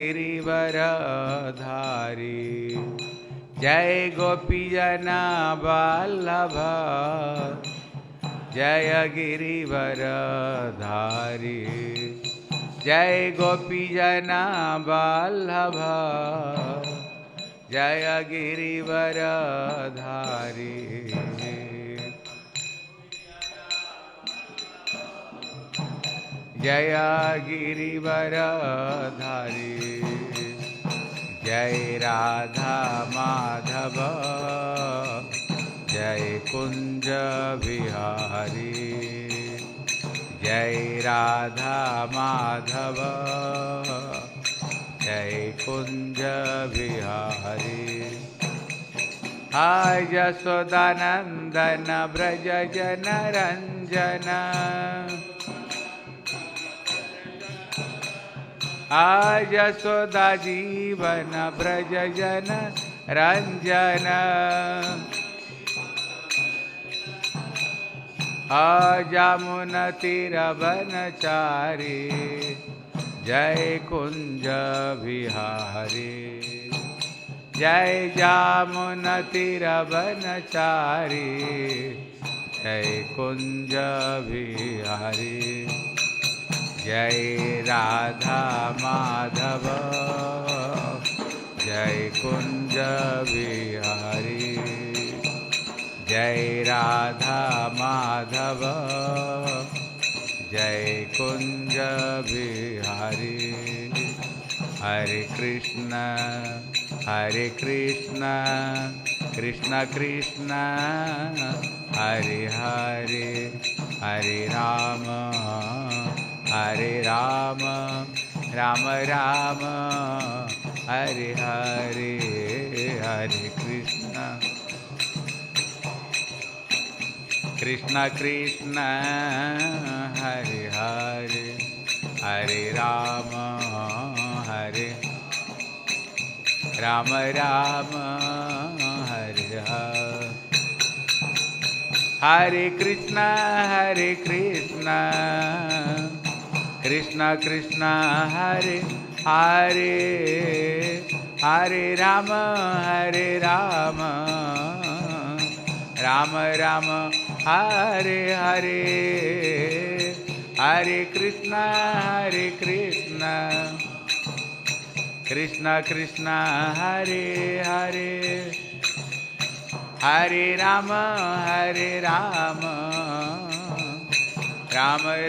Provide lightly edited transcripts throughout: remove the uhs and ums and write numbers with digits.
गिरिवरधारी जय गोपीजना वल्लभ जय गिरिवरधारी जय गोपीजना वल्लभ जय गिरिवरधारी जय गिरिवरधारी जय राधा माधव जय कुंज बिहारी जय राधा माधव जय कुंज बिहारी हाय यशोदानंदन ब्रज जन रंजन आज यशोदा जीवन ब्रज जन रंजन जामुन तीरवनचारी जय कुंज बिहारी जय जामुन तीरवनचारी जय कुंज बिहारी जय राधा माधव जय कुंज बिहारी जय राधा माधव जय कुंज बिहारी हरे कृष्ण कृष्ण कृष्ण हरे हरे हरे राम राम राम हरे हरे हरे कृष्ण कृष्ण कृष्ण हरे हरे हरे राम राम हरे हरे हरे कृष्ण कृष्ण कृष्ण हरे हरे हरे राम राम राम हरे हरे हरे कृष्ण कृष्ण कृष्ण हरे हरे हरे राम राम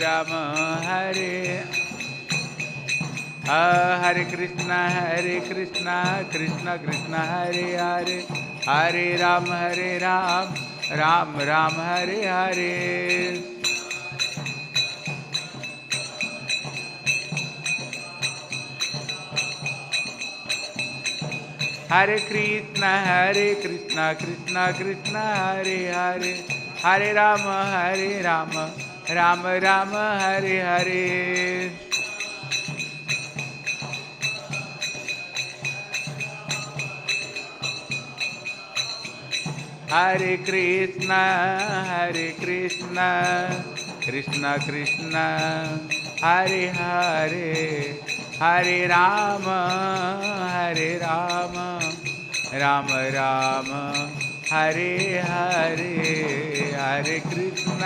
राम हरे हरे कृष्ण कृष्ण कृष्ण हरे हरे हरे राम राम राम हरे हरे हरे कृष्ण कृष्ण कृष्ण हरे हरे हरे राम राम राम हरे हरे हरे कृष्ण कृष्ण कृष्ण हरे हरे हरे राम राम राम हरे हरे हरे कृष्ण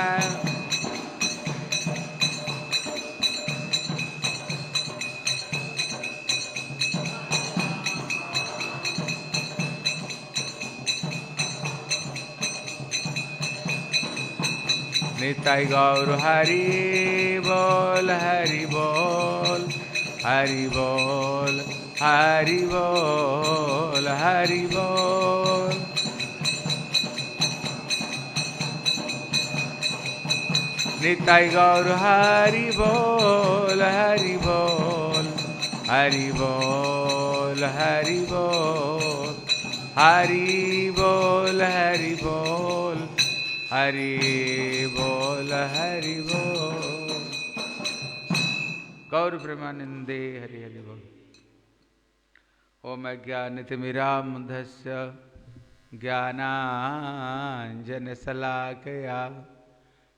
निताई गौर हरि बोल हरि बोल हरि बोल हरि बोल हरि बोल निताई गौर हरि बोल हरि बोल हरि बोल हरि बोल हरि बोल हरि बोल हरि बोल हरि बोल गौर प्रेमानंदे हरि हरि बोल। ओम अज्ञानतिमिरान्धस्य ज्ञानाञ्जनशलाकया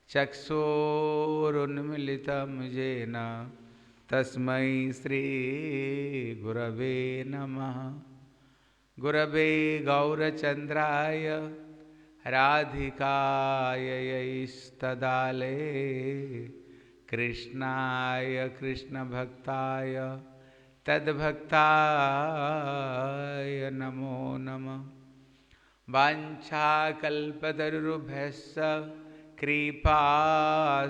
चक्षुरुन्मीलितं येन तस्मै श्री गुरवे नमः। गुरवे गौरचन्द्राय राधिकायै कृष्णाय कृष्णभक्ताय तद्भक्ताय नमो नमः। वाञ्छाकल्पतरुभ्यश्च कृपा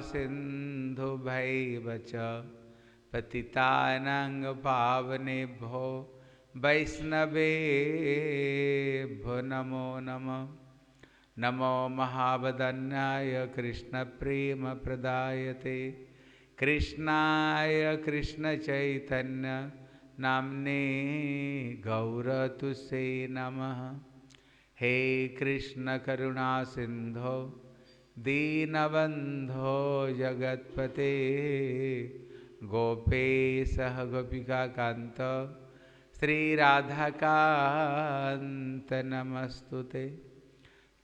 सिन्धुभैव च पतितानां पावनेभ्यो वैष्णवेभ्यो नमो नमः। नमो महावदन्याय कृष्णप्रेमप्रदायते कृष्णाय कृष्णचैतन्य नाम्ने गौरतुसे नमः। हे कृष्ण करुणा सिंधो दीनबंधो जगत्पते गोपेशः गोपिकाकान्त श्री राधाकान्त नमस्तुते।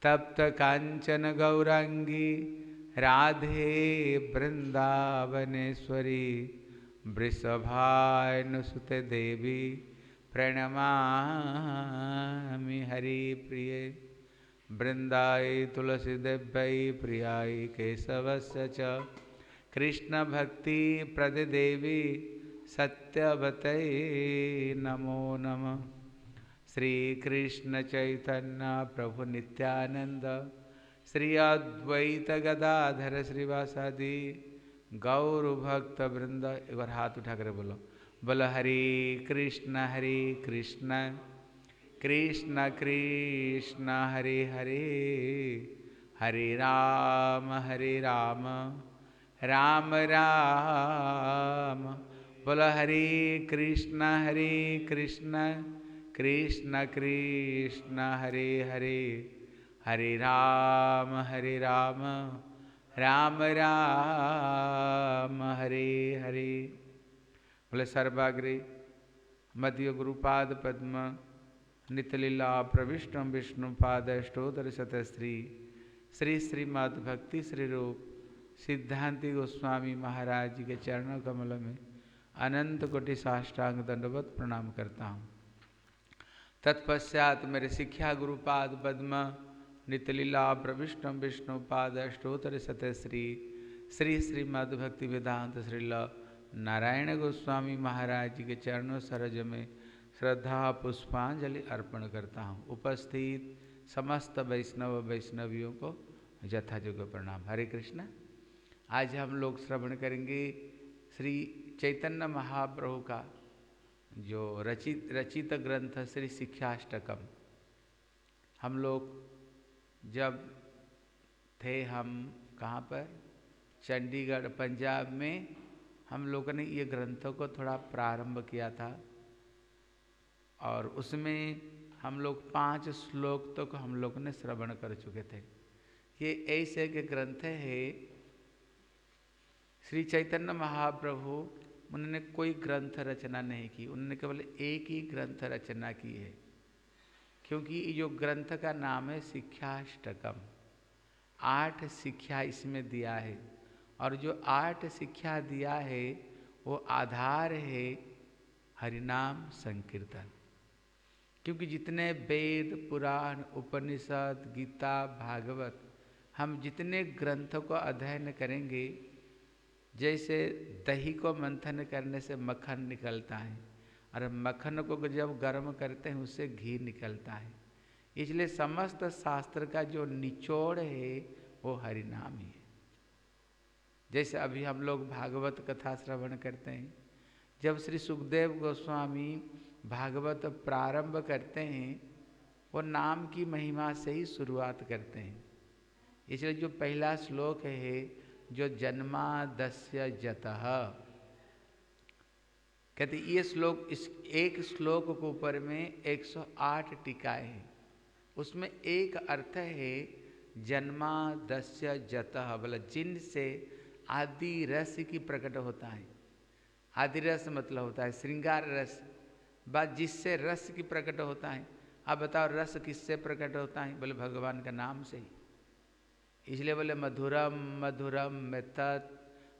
तप्त कांचन गौरांगी राधे वृंदावनेश्वरी वृषभानुसुते देवी प्रणमामि हरिप्रिये। वृंदाय तुलसीदेव्यै प्रियाय केशवस्य च कृष्णभक्तिप्रददेवी सत्यवतये नमो नमः। श्री कृष्ण चैतन्य प्रभु नित्यानंद श्री अद्वैत गदाधर श्रीवासादि गौर भक्त वृंद। एक बार हाथ उठा कर बोलो, बोलो हरे कृष्ण कृष्ण कृष्ण हरे हरे, हरे राम राम राम। बोलो हरे कृष्ण कृष्ण कृष्ण हरे हरे, हरे राम राम राम हरे हरे। बोले सर्वाग्रे मध्य गुरुपाद पद्म नितलीला प्रविष्टम विष्णुपाद अष्टोत्तर शतश्री श्री श्रीमद् भक्ति श्री रूप सिद्धांति गोस्वामी महाराज जी के चरणों कमल में अनंत कोटि साष्टांग दंडवत प्रणाम करता हूँ। तत्पश्चात मेरे शिक्षा गुरुपाद पद्म नितलीला प्रविष्टम विष्णुपाद अष्टोत्तर शतश्री श्री श्रीमद् भक्ति वेदांत श्रील नारायण गोस्वामी महाराज जी के चरणों सरोज में श्रद्धा पुष्पांजलि अर्पण करता हूँ। उपस्थित समस्त वैष्णव वैष्णवियों को यथायोग्य प्रणाम। हरे कृष्ण। आज हम लोग श्रवण करेंगे श्री चैतन्य महाप्रभु का जो रचित ग्रंथ श्री शिक्षाष्टकम। हम लोग जब थे कहाँ पर, चंडीगढ़ पंजाब में, हम लोगों ने ये ग्रंथों को थोड़ा प्रारंभ किया था और उसमें हम लोग 5 श्लोक तक हम लोग ने श्रवण कर चुके थे। ये ऐसे के ग्रंथ है श्री चैतन्य महाप्रभु, उन्होंने कोई ग्रंथ रचना नहीं की, उन्होंने केवल एक ही ग्रंथ रचना की है। क्योंकि जो ग्रंथ का नाम है शिक्षाष्टकम, 8 शिक्षा इसमें दिया है और जो 8 शिक्षा दिया है वो आधार है हरिनाम संकीर्तन। क्योंकि जितने वेद पुराण उपनिषद गीता भागवत हम जितने ग्रंथों को अध्ययन करेंगे, जैसे दही को मंथन करने से मक्खन निकलता है और मक्खन को जब गर्म करते हैं उससे घी निकलता है, इसलिए समस्त शास्त्र का जो निचोड़ है वो हरिनाम ही है। जैसे अभी हम लोग भागवत कथा श्रवण करते हैं, जब श्री सुखदेव गोस्वामी भागवत प्रारंभ करते हैं वो नाम की महिमा से ही शुरुआत करते हैं। इसलिए जो पहला श्लोक है जो जन्मादस्य जतः, कहते ये श्लोक, इस एक श्लोक के ऊपर में 108 टीकाएं हैं। उसमें एक अर्थ है जन्मादस्य जतः, बोला जिनसे आदि रस की प्रकट होता है। आदि रस मतलब होता है श्रृंगार रस, बात जिससे रस की प्रकट होता है। अब बताओ रस किससे प्रकट होता है? बोले भगवान का नाम से ही। इसलिए बोले मधुरम मधुरम में तत्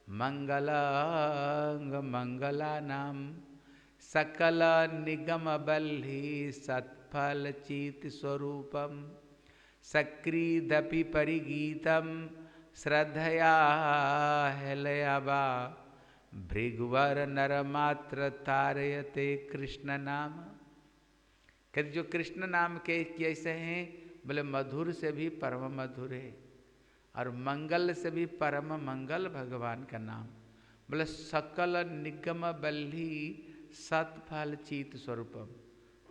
मंगलांग मंगलानाम सकल निगम बल्हि सत्फल चित स्वरूपम सक्रीदपि परिगीतम श्रद्धया हेलयाबा भृगुवर नर मात्र तारयते कृष्ण नाम। कहते जो कृष्ण नाम के कैसे हैं, बोले मधुर से भी परम मधुर है और मंगल से भी परम मंगल भगवान का नाम। बोले सकल निगम बल्हि सत्फल चित स्वरूपम,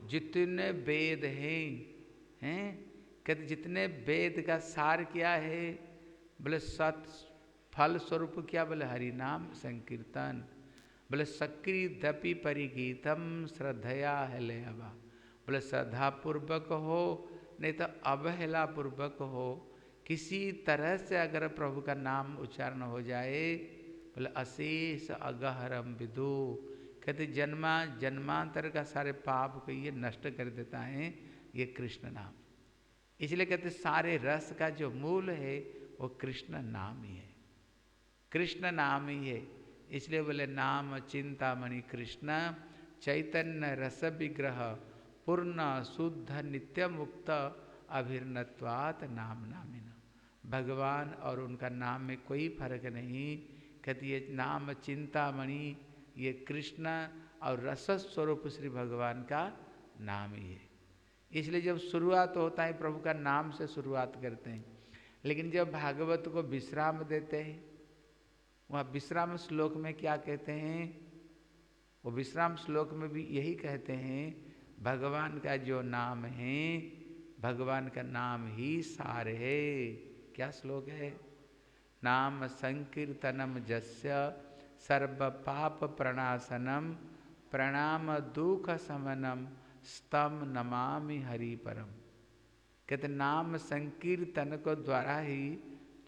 जितने वेद हैं कहते जितने वेद का सार क्या है, बोले सत फल स्वरूप क्या, बोले हरि नाम संकीर्तन। बोले सक्रीदपि परिगीतम श्रद्धया हेलयाबा, बोले श्रद्धा पूर्वक हो नहीं तो अवहेला पूर्वक हो, किसी तरह से अगर प्रभु का नाम उच्चारण हो जाए, बोले अशेष अगहरम विदु, कहते जन्मांतर का सारे पाप को ये नष्ट कर देता है ये कृष्ण नाम। इसलिए कहते सारे रस का जो मूल है वो कृष्ण नाम ही है, कृष्ण नाम ही है। इसलिए बोले नाम चिंतामणि कृष्ण चैतन्य रस विग्रह पूर्ण शुद्ध नित्य मुक्त अभिर्नत्वात् नाम नामिना। भगवान और उनका नाम में कोई फर्क नहीं। कहती ये नाम चिंतामणि ये कृष्ण और रस स्वरूप श्री भगवान का नाम ही है। इसलिए जब शुरुआत होता है प्रभु का नाम से शुरुआत करते हैं, लेकिन जब भागवत को विश्राम देते हैं, वहाँ विश्राम श्लोक में क्या कहते हैं, वो विश्राम श्लोक में भी यही कहते हैं भगवान का जो नाम है, भगवान का नाम ही सार है। क्या श्लोक है, नाम संकीर्तनम जस्य सर्व पाप प्रणाशनम प्रणाम दुख समनम स्तम नमामि हरि परम। कहते नाम संकीर्तन को द्वारा ही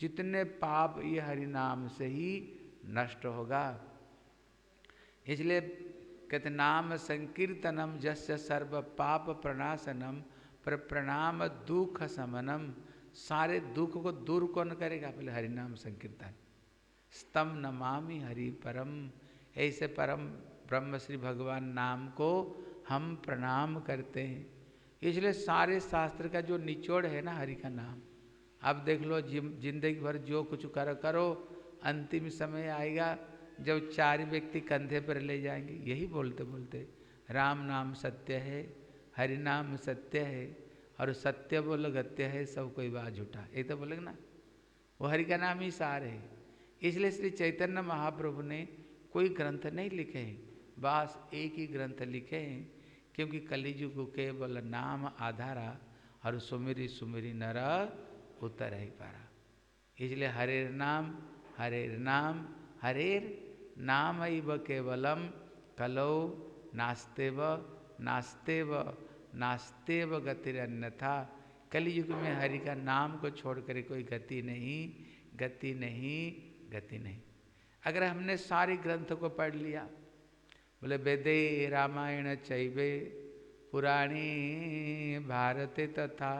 जितने पाप ये हरि नाम से ही नष्ट होगा। इसलिए कहते नाम संकीर्तनम जस्य सर्व पाप प्रणाशनम प्रणाम दुख समनम, सारे दुख को दूर कौन करेगा, बोले हरि नाम संकीर्तन। स्तम नमामि हरि परम, ऐसे परम ब्रह्म श्री भगवान नाम को हम प्रणाम करते हैं। इसलिए सारे शास्त्र का जो निचोड़ है ना हरि का नाम। अब देख लो जिंदगी भर जो कुछ करो, अंतिम समय आएगा जब चार व्यक्ति कंधे पर ले जाएंगे यही बोलते बोलते राम नाम सत्य है, हरि नाम सत्य है और सत्य बोल गत्य है, सब कोई बात झूठा, ये तो बोलेगा ना। वो हरि का नाम ही सार है। इसलिए श्री चैतन्य महाप्रभु ने कोई ग्रंथ नहीं लिखे हैं, बस एक ही ग्रंथ लिखे हैं, क्योंकि कलियुग को केवल नाम आधारा और सुमिरी सुमिरी नर उतर ही पारा। इसलिए हरेर नाम हरेर नाम हरेर नाम इव केवलम कलो नास्तेव नास्तेव नास्तेव गतिरन्यथा। कलियुग में हरि का नाम को छोड़कर कोई गति नहीं, गति नहीं, गति नहीं। अगर हमने सारे ग्रंथ को पढ़ लिया, बोले वेदे रामायण चैवे पुराणे भारते तथा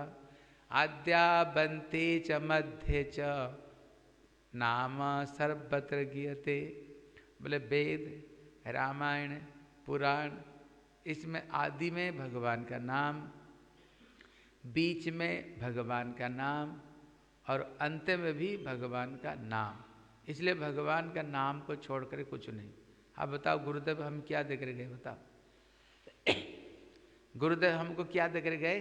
आद्या बन्ते च मध्ये च नाम सर्वत्र गीयते। बोले वेद रामायण पुराण, इसमें आदि में भगवान का नाम, बीच में भगवान का नाम और अंत में भी भगवान का नाम। इसलिए भगवान का नाम को छोड़कर कुछ नहीं। अब बताओ गुरुदेव हम क्या देकर गए, बताओ गुरुदेव हमको क्या देकर गए,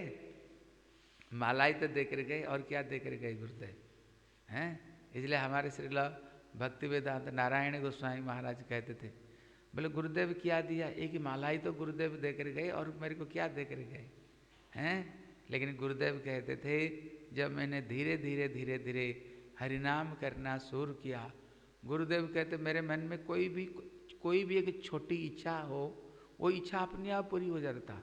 मालाई तो देकर गए और क्या देकर गए गुरुदेव हैं। इसलिए हमारे श्रील भक्ति वेदांत नारायण गोस्वामी महाराज कहते थे, बोले गुरुदेव क्या दिया, एक ही मालाई तो गुरुदेव देकर गए और मेरे को क्या देकर गए हैं। लेकिन गुरुदेव कहते थे जब मैंने धीरे धीरे धीरे धीरे हरिनाम करना शुरू किया, गुरुदेव कहते मेरे मन में कोई भी एक छोटी इच्छा हो, वो इच्छा अपने आप पूरी हो जाता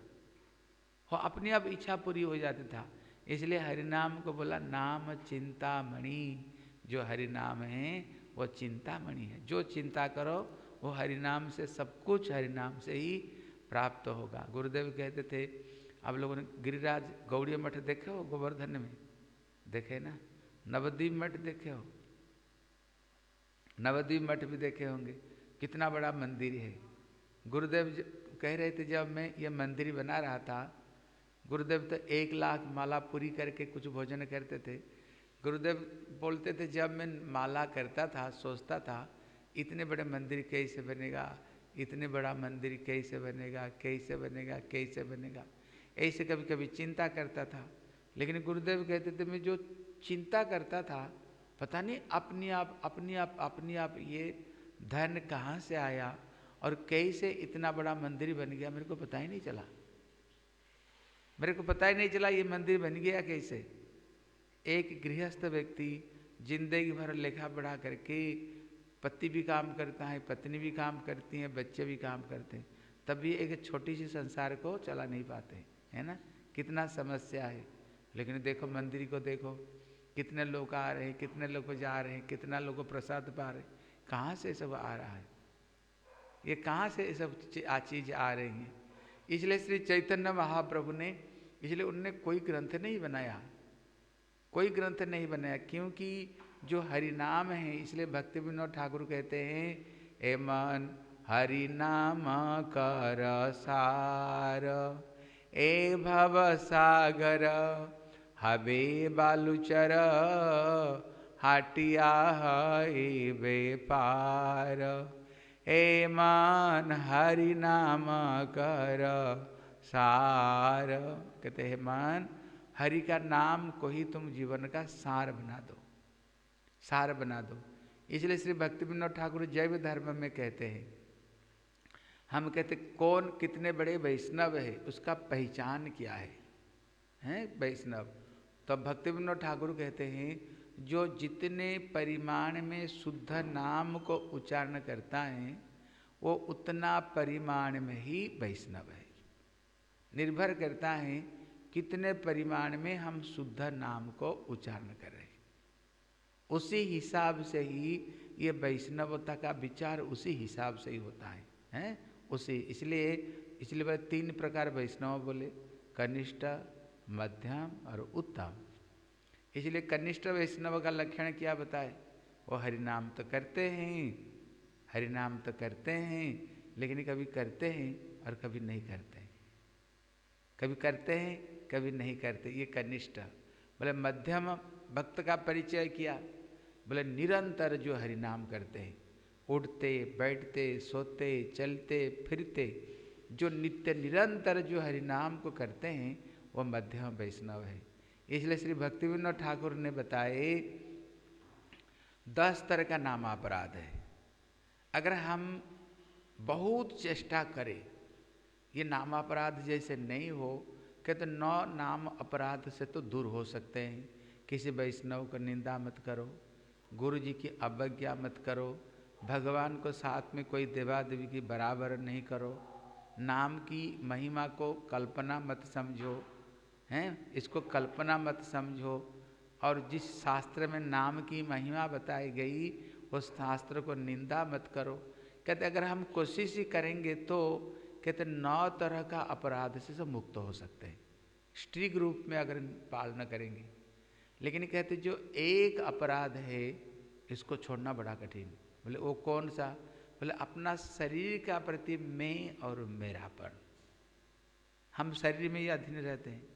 हो, अपने आप इच्छा पूरी हो जाती था। इसलिए हरिनाम को बोला नाम चिंतामणि। जो हरिनाम है वो चिंतामणि है, जो चिंता करो वो हरिनाम से, सब कुछ हरिनाम से ही प्राप्त होगा। गुरुदेव कहते थे, आप लोगों ने गिरिराज गौड़ी मठ देखे हो, गोवर्धन में देखे ना, नवद्वीप मठ देखे हो, नवद्वीप मठ भी देखे होंगे, कितना बड़ा मंदिर है। गुरुदेव कह रहे थे जब मैं ये मंदिर बना रहा था, गुरुदेव तो 1 लाख माला पूरी करके कुछ भोजन करते थे। गुरुदेव बोलते थे जब मैं माला करता था सोचता था इतने बड़े मंदिर कैसे बनेगा, इतने बड़ा मंदिर कैसे बनेगा, कैसे बनेगा, कैसे बनेगा, ऐसे कभी कभी चिंता करता था। लेकिन गुरुदेव कहते थे मैं जो चिंता करता था पता नहीं अपनी आप ये धन कहाँ से आया और कैसे इतना बड़ा मंदिर बन गया, मेरे को पता ही नहीं चला। मेरे को पता ही नहीं चला ये मंदिर बन गया कैसे। एक गृहस्थ व्यक्ति जिंदगी भर लेखा पढ़ा करके, पति भी काम करता है, पत्नी भी काम करती है, बच्चे भी काम करते हैं, तब भी एक छोटी सी संसार को चला नहीं पाते, है ना। कितना समस्या है। लेकिन देखो मंदिर को देखो, कितने लोग आ रहे हैं, कितने लोग जा रहे हैं, कितना लोग प्रसाद पा रहे हैं। कहाँ से सब आ रहा है, ये कहाँ से सब चीज आ रही हैं। इसलिए श्री चैतन्य महाप्रभु ने, इसलिए उनने कोई ग्रंथ नहीं बनाया, कोई ग्रंथ नहीं बनाया, क्योंकि जो हरि नाम है। इसलिए भक्ति विनोद ठाकुर कहते हैं ए मन हरि नाम कर सार, ए भव सागर हबे बालुचर, हाटिया है बेपार, ए मन हरि नाम कर सार। कहते हैं मन हरि का नाम को ही तुम जीवन का सार बना दो, सार बना दो। इसलिए श्री भक्ति विनोद ठाकुर जैव धर्म में कहते हैं, हम कहते कौन कितने बड़े वैष्णव है उसका पहचान क्या है वैष्णव। तो भक्ति विनोद ठाकुर कहते हैं जो जितने परिमाण में शुद्ध नाम को उच्चारण करता है वो उतना परिमाण में ही वैष्णव है। निर्भर करता है कितने परिमाण में हम शुद्ध नाम को उच्चारण कर रहे हैं, उसी हिसाब से ही ये वैष्णवता का विचार उसी हिसाब से ही होता है, हैं उसी। इसलिए बोले 3 प्रकार वैष्णव बोले, कनिष्ठ, मध्यम और उत्तम। इसलिए कनिष्ठ वैष्णव का लक्षण क्या बताए, वो हरिनाम तो करते हैं, हरिनाम तो करते हैं, लेकिन कभी करते हैं और कभी नहीं करते, कभी करते हैं कभी नहीं करते, ये कनिष्ठ। बोले मध्यम भक्त का परिचय किया, बोले निरंतर जो हरिनाम करते हैं, उठते बैठते सोते चलते फिरते, जो नित्य निरंतर जो हरिनाम को करते हैं वो मध्यम वैष्णव है। इसलिए श्री भक्ति विनोद ठाकुर ने बताए 10 तरह का नाम अपराध है। अगर हम बहुत चेष्टा करें ये नाम अपराध जैसे नहीं हो, कहते 9 नाम अपराध से तो दूर हो सकते हैं। किसी वैष्णव को निंदा मत करो, गुरु जी की अवज्ञा मत करो, भगवान को साथ में कोई देवा देवी की बराबर नहीं करो, नाम की महिमा को कल्पना मत समझो, हैं इसको कल्पना मत समझो। और जिस शास्त्र में नाम की महिमा बताई गई उस शास्त्र को निंदा मत करो। कहते अगर हम कोशिश ही करेंगे तो कहते 9 तरह का अपराध से सब मुक्त हो सकते हैं, स्ट्रिक्ट रूप में अगर पालना करेंगे। लेकिन कहते जो एक अपराध है इसको छोड़ना बड़ा कठिन। बोले वो कौन सा, बोले अपना शरीर का प्रति मैं और मेरापन। हम शरीर में ही अधीन रहते हैं,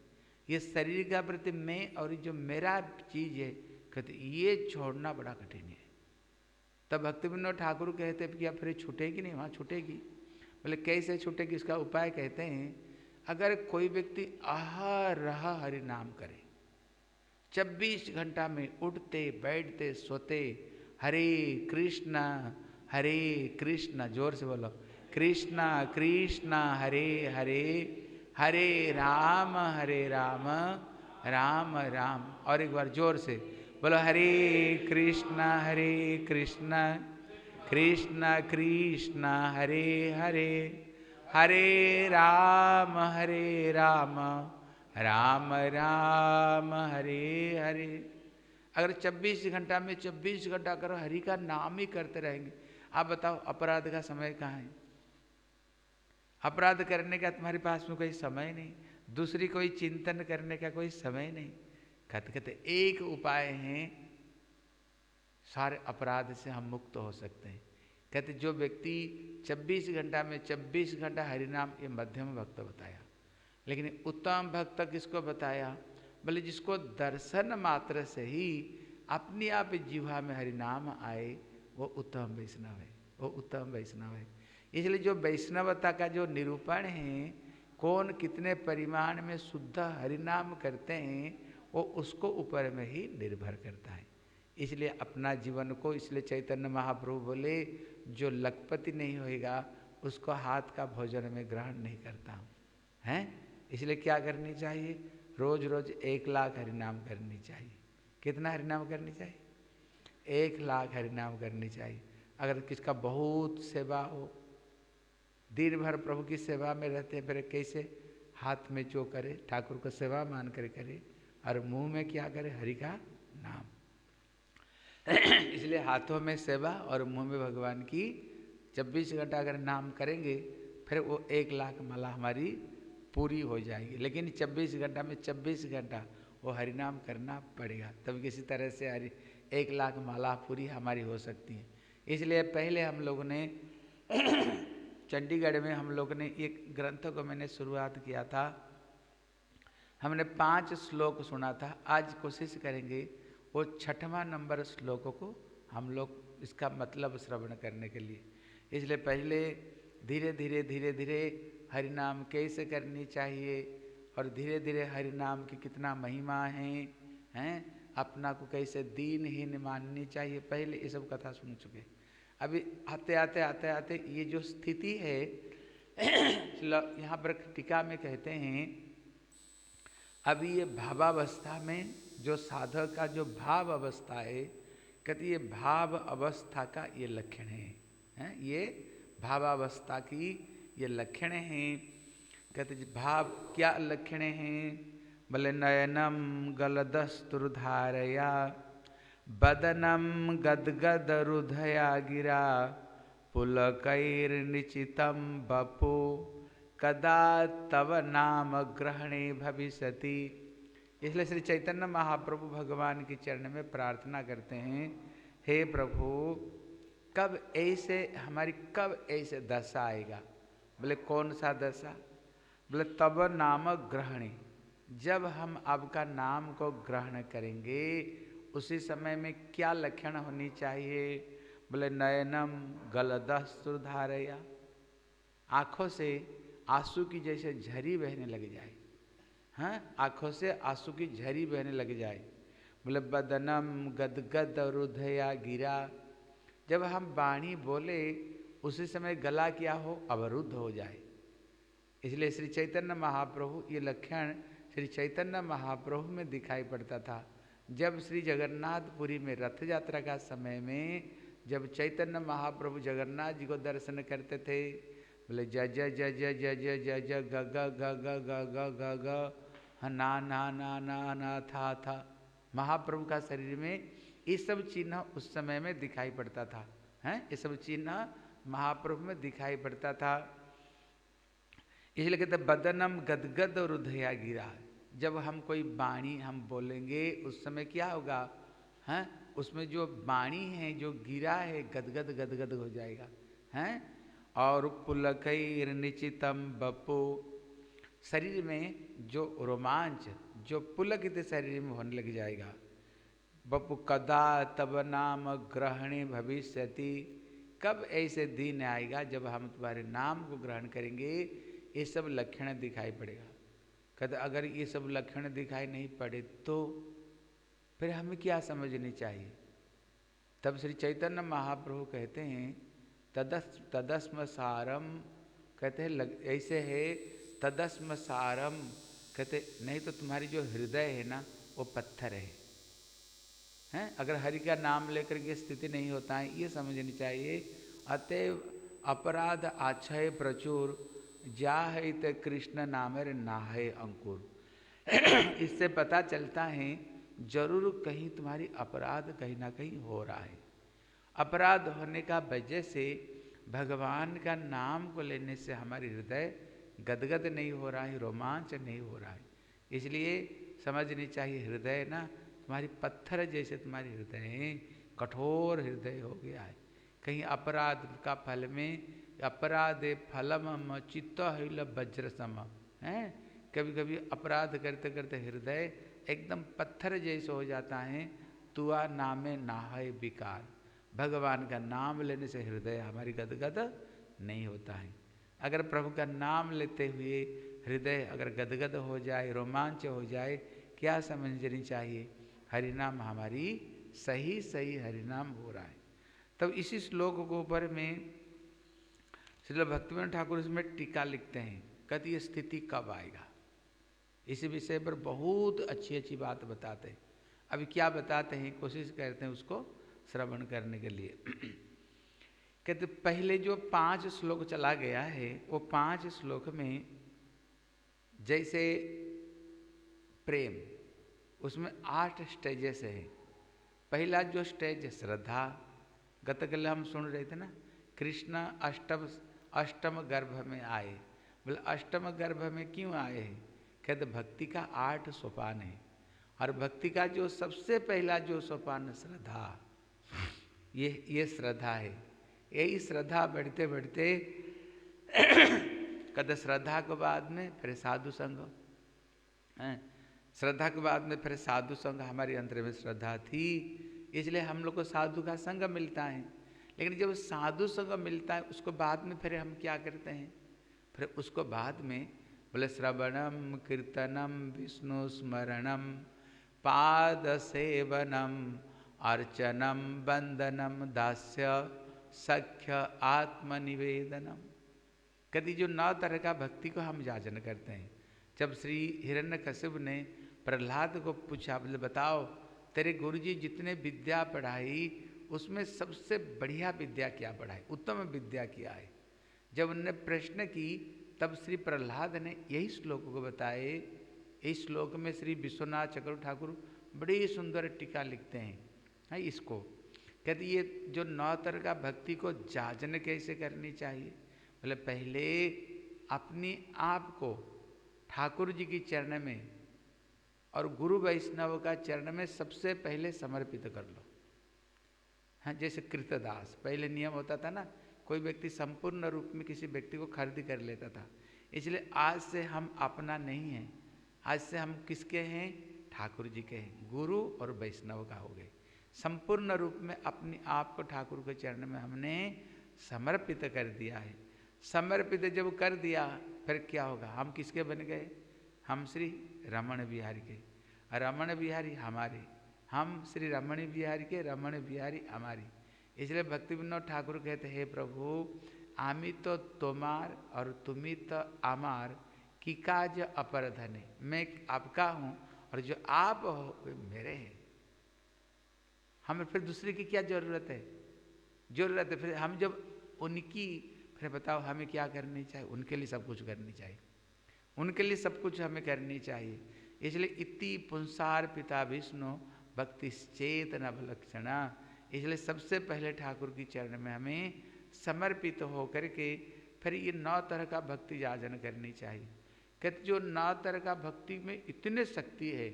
ये शरीर का प्रति मैं और जो मेरा चीज है कहते ये छोड़ना बड़ा कठिन है। तब भक्ति विनोद ठाकुर कहते कि अब फिर छूटेगी नहीं, वहाँ छूटेगी। बोले कैसे छूटेगी, इसका उपाय कहते हैं अगर कोई व्यक्ति अहरह हरि नाम करे, 24 घंटा में उठते बैठते सोते हरे कृष्ण, जोर से बोलो कृष्णा कृष्णा हरे हरे, हरे राम राम राम। और एक बार जोर से बोलो हरे कृष्ण कृष्ण कृष्ण हरे हरे, हरे राम राम राम हरे हरे। अगर 24 घंटा में 24 घंटा करो हरि का नाम ही करते रहेंगे, आप बताओ अपराध का समय कहाँ है। अपराध करने का तुम्हारे पास में कोई समय नहीं, दूसरी कोई चिंतन करने का कोई समय नहीं। कहते कहते एक उपाय है सारे अपराध से हम मुक्त हो सकते हैं। कहते जो व्यक्ति 24 घंटा में 24 घंटा हरिनाम, ये मध्यम भक्त बताया। लेकिन उत्तम भक्त किसको बताया? बोले जिसको दर्शन मात्र से ही अपने आप जीवा में हरिनाम आए, वो उत्तम वैष्णव है, वो उत्तम वैष्णव है। इसलिए जो वैष्णवता का जो निरूपण है, कौन कितने परिमाण में शुद्ध हरिनाम करते हैं, वो उसको ऊपर में ही निर्भर करता है। इसलिए अपना जीवन को, इसलिए चैतन्य महाप्रभु बोले जो लखपति नहीं होएगा उसको हाथ का भोजन में ग्रहण नहीं करता हूँ, हैं? इसलिए क्या करनी चाहिए? रोज रोज 1 लाख हरिनाम करनी चाहिए। कितना हरिनाम करनी चाहिए? 1 लाख हरिनाम करनी चाहिए। अगर किसका बहुत सेवा हो, दिन भर प्रभु की सेवा में रहते हैं, फिर कैसे हाथ में जो करे ठाकुर को सेवा मान कर करे, और मुंह में क्या करे? हरि का नाम। इसलिए हाथों में सेवा और मुंह में भगवान की 24 घंटा अगर नाम करेंगे, फिर वो 1 लाख माला हमारी पूरी हो जाएगी। लेकिन 24 घंटा में 24 घंटा वो हरिनाम करना पड़ेगा, तब किसी तरह से 1 लाख माला पूरी हमारी हो सकती है। इसलिए पहले हम लोगों ने चंडीगढ़ में हम लोग ने एक ग्रंथ को मैंने शुरुआत किया था, हमने 5 श्लोक सुना था। आज कोशिश करेंगे वो 6वां नंबर श्लोक को हम लोग इसका मतलब श्रवण करने के लिए। इसलिए पहले धीरे धीरे धीरे धीरे हरिनाम कैसे करनी चाहिए और धीरे धीरे हरिनाम की कितना महिमा हैं, अपना को कैसे दीनहीन माननी चाहिए, पहले ये सब कथा सुन चुके। अभी आते आते आते आते ये जो स्थिति है यहाँ पर टीका में कहते हैं, अभी ये भावावस्था में जो साधक का जो भाव अवस्था है, कहते ये भाव अवस्था का ये लक्षण है, ये भावावस्था की ये लक्षण हैं। कहते भाव क्या लक्षण हैं? बोले नयनम गलदस्तुर्धारया बदनम गदगद रुधया गिरा पुलकैर्निचितं बपु कदा तव नाम ग्रहणे भविष्यति। इसलिए श्री चैतन्य महाप्रभु भगवान के चरण में प्रार्थना करते हैं, हे प्रभु कब ऐसे दशा आएगा? बोले कौन सा दशा? बोले तब नाम ग्रहणे, जब हम आपका नाम को ग्रहण करेंगे उसी समय में क्या लक्षण होनी चाहिए? बोले नयनम गलदस्तुर्धारया, आँखों से आंसू की जैसे झरी बहने लग जाए, हाँ, आँखों से आंसू की झरी बहने लग जाए। बोले बदनम गदगद रुधया गिरा, जब हम वाणी बोले उसी समय गला क्या हो? अवरुद्ध हो जाए। इसलिए श्री चैतन्य महाप्रभु, ये लक्षण श्री चैतन्य महाप्रभु में दिखाई पड़ता था। जब श्री जगन्नाथपुरी में रथ यात्रा का समय में जब चैतन्य महाप्रभु जगन्नाथ जी को दर्शन करते थे, बोले जय जय जय जय जय जय जय जय ग ग ग ग ग ग ग ग ना ना ना ना ना था। महाप्रभु का शरीर में ये सब चिन्ह उस समय में दिखाई पड़ता था, हैं? ये सब चिन्ह महाप्रभु में दिखाई पड़ता था। इसलिए कहते बदनम गदगद और हृदया गिरा, जब हम कोई वाणी हम बोलेंगे उस समय क्या होगा? हैं? उसमें जो वाणी है जो गिरा है गदगद गदगद हो जाएगा, हैं? और पुलकैर्निचितं बपु, शरीर में जो रोमांच जो पुलकित शरीर में होने लग जाएगा। बपु कदा तब नाम ग्रहणे भविष्यति, कब ऐसे दिन आएगा जब हम तुम्हारे नाम को ग्रहण करेंगे, ये सब लक्षण दिखाई पड़ेगा। कहते अगर ये सब लक्षण दिखाई नहीं पड़े तो फिर हमें क्या समझनी चाहिए? तब श्री चैतन्य महाप्रभु कहते हैं तदस्म सारम, कहते हैं ऐसे है तदस्म सारम, कहते नहीं तो तुम्हारी जो हृदय है ना वो पत्थर है, हैं? अगर हरि का नाम लेकर के स्थिति नहीं होता है, ये समझनी चाहिए। अतएव अपराध आच्छय प्रचुर जा है ते कृष्ण नामेर ना है अंकुर। इससे पता चलता है जरूर कहीं तुम्हारी अपराध कहीं ना कहीं हो रहा है। अपराध होने का वजह से भगवान का नाम को लेने से हमारी हृदय गदगद नहीं हो रहा है, रोमांच नहीं हो रहा है। इसलिए समझनी चाहिए हृदय ना तुम्हारी पत्थर जैसे तुम्हारी हृदय है, कठोर हृदय हो गया है। कहीं अपराध का फल में अपराधे फलम चित्त हिल वज्र सम है। कभी कभी अपराध करते करते हृदय एकदम पत्थर जैसे हो जाता है। तुआ नामे नाहय विकार, भगवान का नाम लेने से हृदय हमारी गदगद नहीं होता है। अगर प्रभु का नाम लेते हुए हृदय अगर गदगद हो जाए, रोमांच हो जाए, क्या समझनी चाहिए? हरिनाम हमारी सही सही हरिनाम हो रहा है। तब इसी श्लोक को ऊपर में श्रील भक्तिविनोद ठाकुर इसमें टीका लिखते हैं, कहते ये स्थिति कब आएगा, इस विषय पर बहुत अच्छी अच्छी बात बताते हैं। अभी क्या बताते हैं, कोशिश करते हैं उसको श्रवण करने के लिए। कहते पहले जो 5 श्लोक चला गया है, वो 5 श्लोक में जैसे प्रेम, उसमें 8 स्टेजेस है। पहला जो स्टेज श्रद्धा, गतकल हम सुन रहे थे ना, कृष्ण अष्टम गर्भ में आए। बोले अष्टम गर्भ में क्यों आए हैं? कहते भक्ति का 8 सोपान है, और भक्ति का जो सबसे पहला जो सोपान श्रद्धा, ये श्रद्धा है। यही श्रद्धा बढ़ते बढ़ते कहते श्रद्धा के बाद में फिर साधु संग, श्रद्धा के बाद में फिर साधु संग। हमारे अंतर में श्रद्धा थी, इसलिए हम लोग को साधु का संग मिलता है। लेकिन जब साधु संग मिलता है उसको बाद में फिर हम क्या करते हैं? फिर उसको बाद में बोले श्रवणम कीर्तनम विष्णु स्मरणम पाद सेवनम अर्चनम वंदनम दास्य सख्य आत्मनिवेदनम। कभी जो 9 तरह का भक्ति को हम याचन करते हैं। जब श्री हिरण्यकशिपु ने प्रहलाद को पूछा, बोले बताओ तेरे गुरुजी जितने विद्या पढ़ाई उसमें सबसे बढ़िया विद्या क्या पढ़ाई, उत्तम विद्या क्या है? जब उन्होंने प्रश्न की तब श्री प्रहलाद ने यही श्लोक को बताए। इस श्लोक में श्री विश्वनाथ चक्रवर्ती ठाकुर बड़ी सुंदर टीका लिखते हैं। हाँ, इसको कहते ये जो 9 तरह का भक्ति को जाचन कैसे करनी चाहिए? बोले पहले अपनी आप को ठाकुर जी की चरण में और गुरु वैष्णव का चरण में सबसे पहले समर्पित कर लो। हाँ, जैसे कृतदास पहले नियम होता था ना, कोई व्यक्ति संपूर्ण रूप में किसी व्यक्ति को खरीद कर लेता था। इसलिए आज से हम अपना नहीं हैं, आज से हम किसके हैं? ठाकुर जी के हैं, गुरु और वैष्णव का हो गए। संपूर्ण रूप में अपने आप को ठाकुर के चरण में हमने समर्पित कर दिया है। समर्पित जब कर दिया फिर क्या होगा? हम किसके बन गए? हम श्री रमण बिहारी के, रमण बिहारी हमारे, हम श्री रमण बिहारी के, रमण बिहारी हमारी। इसलिए भक्तिविनोद ठाकुर कहते हैं, प्रभु आमी तो तुम्हार और तुम्ही तो आमार, की काज अपर धने। मैं आपका हूँ और जो आप हो वे मेरे हैं। हमें फिर दूसरे की क्या जरूरत है? जरूरत है फिर हम जब उनकी, फिर बताओ हमें क्या करनी चाहिए? उनके लिए सब कुछ करनी चाहिए, उनके लिए सब कुछ हमें करनी चाहिए। इसलिए इति पुंसार पिता विष्णु भक्ति चेत नवलक्षणा। इसलिए सबसे पहले ठाकुर की चरण में हमें समर्पित होकर के फिर ये 9 तरह का भक्ति याचन करनी चाहिए। कहते जो 9 तरह का भक्ति में इतने शक्ति है,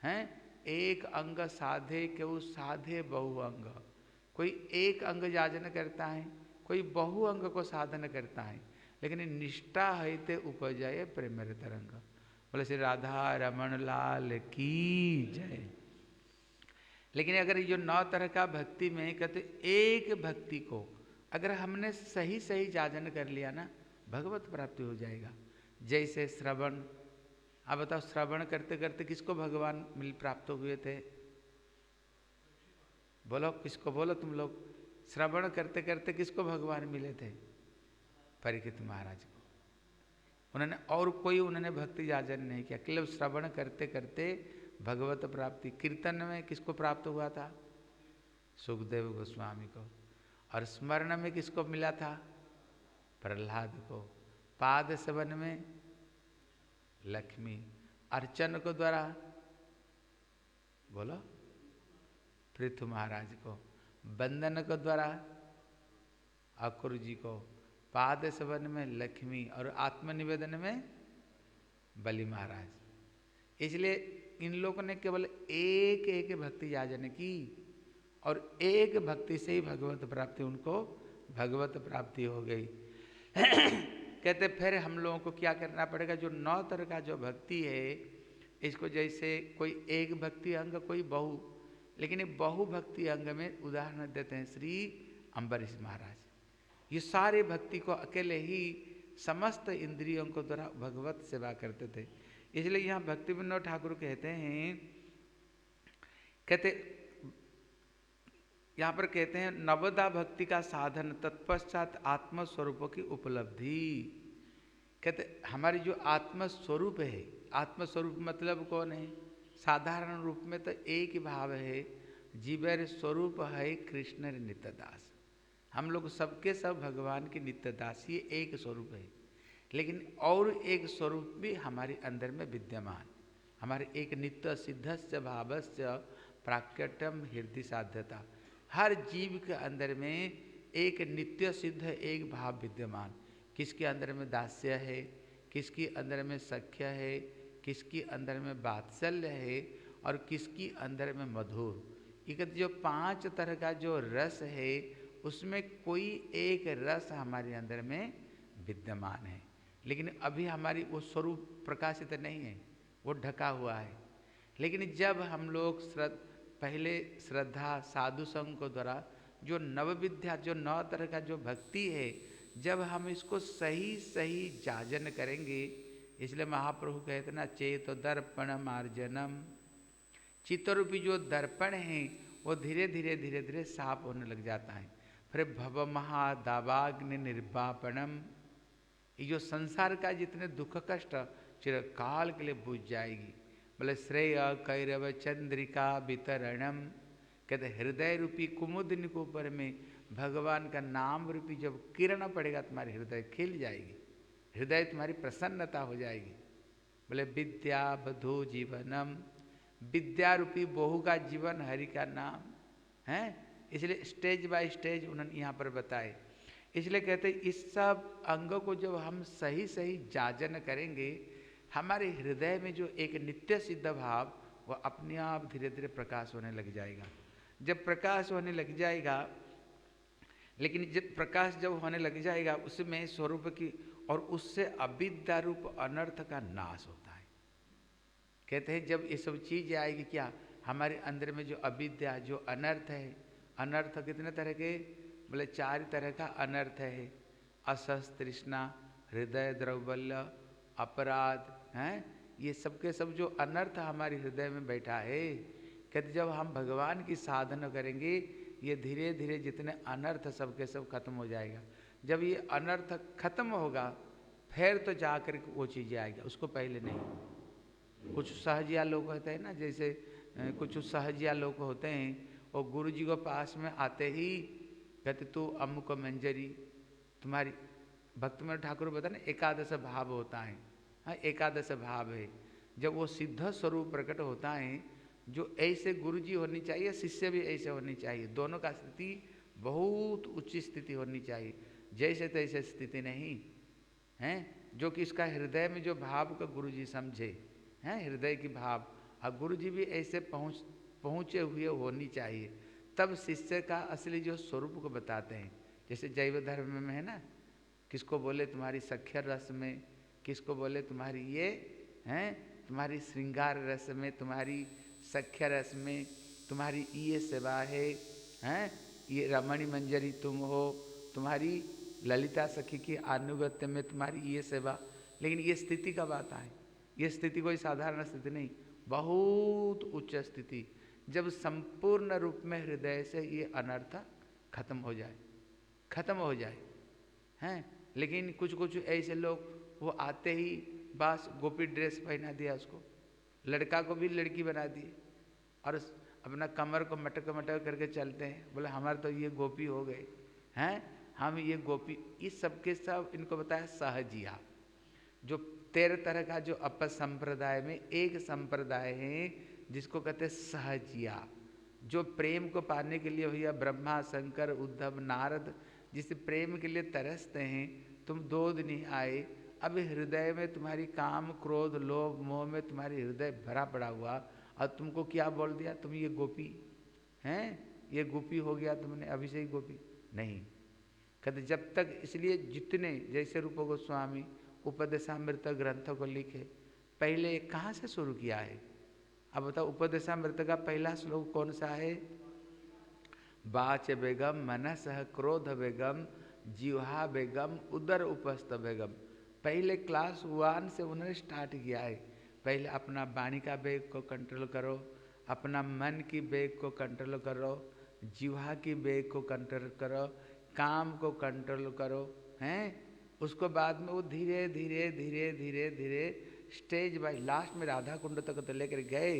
हैं? एक अंग साधे क्यों साधे बहु अंग। कोई एक अंग याचन करता है, कोई बहु अंग को साधन करता है, लेकिन निष्ठा है ते उपजय प्रेम तरंग। बोले श्री राधा रमन लाल की जय। लेकिन अगर ये जो 9 तरह का भक्ति में कहते एक भक्ति को अगर हमने सही सही याचन कर लिया ना, भगवत प्राप्ति हो जाएगा। जैसे श्रवण, अब बताओ श्रवण करते करते किसको भगवान मिल प्राप्त हुए थे? बोलो किसको, बोलो तुम लोग। श्रवण करते करते किसको भगवान मिले थे? परीक्षित महाराज को। उन्होंने और कोई उन्होंने भक्ति याचन नहीं किया, केवल श्रवण करते करते भगवत प्राप्ति। कीर्तन में किसको प्राप्त हुआ था? सुखदेव गोस्वामी को। और स्मरण में किसको मिला था? प्रहलाद को। पाद सेवन में लक्ष्मी। अर्चन को द्वारा बोलो पृथु महाराज को। बंदन को द्वारा अकुर जी को। पाद सेवन में लक्ष्मी और आत्मनिवेदन में बलि महाराज। इसलिए इन लोगों ने केवल एक एक भक्ति याचन की और एक भक्ति से ही भगवत प्राप्ति, उनको भगवत प्राप्ति हो गई। कहते फिर हम लोगों को क्या करना पड़ेगा, जो 9 तरह का जो भक्ति है, इसको जैसे कोई एक भक्ति अंग, कोई बहु, लेकिन ये बहु भक्ति अंग में उदाहरण देते हैं श्री अम्बरीश महाराज। ये सारे भक्ति को अकेले ही समस्त इंद्रियों को द्वारा भगवत सेवा करते थे। इसलिए यहाँ भक्ति विनोद ठाकुर कहते हैं, यहाँ पर कहते हैं नवदा भक्ति का साधन तत्पश्चात आत्मस्वरूपों की उपलब्धि। कहते हमारी जो आत्मस्वरूप है, आत्मस्वरूप मतलब कौन है? साधारण रूप में तो एक ही भाव है, जीवर स्वरूप है कृष्ण नित्यदास। हम लोग सबके सब भगवान के नित्यदास, ये एक स्वरूप है। लेकिन और एक स्वरूप भी हमारे अंदर में विद्यमान, हमारे एक नित्य सिद्धस्य भावस्य प्राकट्यम हृदय साध्यता। हर जीव के अंदर में एक नित्य सिद्ध एक भाव विद्यमान। किसके अंदर में दास्य है, किसके अंदर में सख्य है, किसके अंदर में वात्सल्य है, और किसकी अंदर में मधुर। ये जो 5 तरह का जो रस है, उसमें कोई एक रस हमारे अंदर में विद्यमान है, लेकिन अभी हमारी वो स्वरूप प्रकाशित नहीं है, वो ढका हुआ है। लेकिन जब हम लोग पहले श्रद्धा साधु संघ को द्वारा जो नव विद्या, जो 9 तरह का जो भक्ति है, जब हम इसको सही सही जाजन करेंगे, इसलिए महाप्रभु कहते ना चेत दर्पण मार्जनम, चित्तरूपी जो दर्पण है वो धीरे धीरे धीरे धीरे साफ होने लग जाता है। फिर भव महादावाग्नि निर्वापणम, ये जो संसार का जितने दुख कष्ट चिरकाल के लिए बुझ जाएगी। बोले श्रेय कैरव चंद्रिका वितरणम, कहते हृदय रूपी कुमुदिनी के ऊपर में भगवान का नाम रूपी जब किरण पड़ेगा, तुम्हारे हृदय खिल जाएगी, हृदय तुम्हारी प्रसन्नता हो जाएगी। बोले विद्या बधु जीवनम, विद्या रूपी बहू का जीवन हरि का नाम है। इसलिए स्टेज बाय स्टेज उन्होंने यहाँ पर बताए। इसलिए कहते इस सब अंगों को जब हम सही सही जाजन करेंगे, हमारे हृदय में जो एक नित्य सिद्ध भाव वह अपने आप धीरे धीरे प्रकाश होने लग जाएगा। जब प्रकाश होने लग जाएगा, लेकिन जब प्रकाश जब होने लग जाएगा उसमें स्वरूप की, और उससे अविद्या रूप अनर्थ का नाश होता है। कहते हैं जब ये सब चीज़ आएगी, क्या हमारे अंदर में जो अविद्या जो अनर्थ है, अनर्थ कितने तरह के? बोले 4 तरह का अनर्थ है। असस तृष्णा, हृदय द्रव्यल्य, अपराध हैं, ये सब के सब जो अनर्थ हमारे हृदय में बैठा है, कहते जब हम भगवान की साधना करेंगे, ये धीरे धीरे जितने अनर्थ सब के सब खत्म हो जाएगा। जब ये अनर्थ खत्म होगा, फिर तो जाकर वो चीज़ें आएगी, उसको पहले नहीं। कुछ सहजिया लोग होते हैं ना, जैसे कुछ सहजिया लोग होते हैं, वो गुरु जी को पास में आते ही कहते तू अमुक मंजरी, तुम्हारी भक्त में ठाकुर बता ना एकादश भाव होता है। हाँ, एकादश भाव है। जब वो सिद्ध स्वरूप प्रकट होता है, जो ऐसे गुरु जी होनी चाहिए, शिष्य भी ऐसे होनी चाहिए। दोनों का स्थिति बहुत उच्च स्थिति होनी चाहिए, जैसे तैसे स्थिति नहीं है। जो कि इसका हृदय में जो भाव का गुरु जी समझे हैं, हृदय की भाव, और गुरु जी भी ऐसे पहुँचे हुए होनी चाहिए। तब शिष्य का असली जो स्वरूप को बताते हैं। जैसे जैव धर्म में है ना, किसको बोले तुम्हारी सख्य रस में, किसको बोले तुम्हारी ये हैं, तुम्हारी श्रृंगार रस में, तुम्हारी सख्य रस में, तुम्हारी ये सेवा है, हैं ये रमणी मंजरी तुम हो, तुम्हारी ललिता सखी की अनुगत्य में तुम्हारी ये सेवा। लेकिन ये स्थिति कब आता है? ये स्थिति कोई साधारण स्थिति नहीं, बहुत उच्च स्थिति, जब संपूर्ण रूप में हृदय से ये अनर्थ खत्म हो जाए, खत्म हो जाए हैं। लेकिन कुछ कुछ ऐसे लोग वो आते ही बस गोपी ड्रेस पहना दिया उसको, लड़का को भी लड़की बना दिए, और अपना कमर को मटक मटक करके चलते हैं। बोले हमारे तो ये गोपी हो गए हैं, हम ये गोपी। इस सब के सब इनको बताया सहजिया। जो 13 तरह का जो अपर संप्रदाय में एक संप्रदाय है जिसको कहते हैं सहजिया, जो प्रेम को पाने के लिए भैया ब्रह्मा शंकर उद्धव नारद जिस प्रेम के लिए तरसते हैं, तुम 2 दिन ही आए, अभी हृदय में तुम्हारी काम क्रोध लोभ मोह में तुम्हारी हृदय भरा पड़ा हुआ, और तुमको क्या बोल दिया, तुम ये गोपी हैं, ये गोपी हो गया तुमने अभी से ही गोपी, नहीं। कहते जब तक, इसलिए जितने जैसे रूप गोस्वामी उपदेशामृत ग्रंथों को लिखे, पहले कहाँ से शुरू किया है? अब बताओ, उपदेशामृत का पहला श्लोक कौन सा है? वाच बेगम मनस क्रोध बेगम जिह्वा बेगम उदर उपस्थ बेगम। पहले क्लास 1 से उन्होंने स्टार्ट किया है। पहले अपना वाणी का वेग को कंट्रोल करो, अपना मन की वेग को कंट्रोल करो, जिह्वा की वेग को कंट्रोल करो, काम को कंट्रोल करो, हैं? उसको बाद में वो धीरे धीरे धीरे धीरे धीरे स्टेज बाय, लास्ट में राधा कुंड तक तो लेकर गए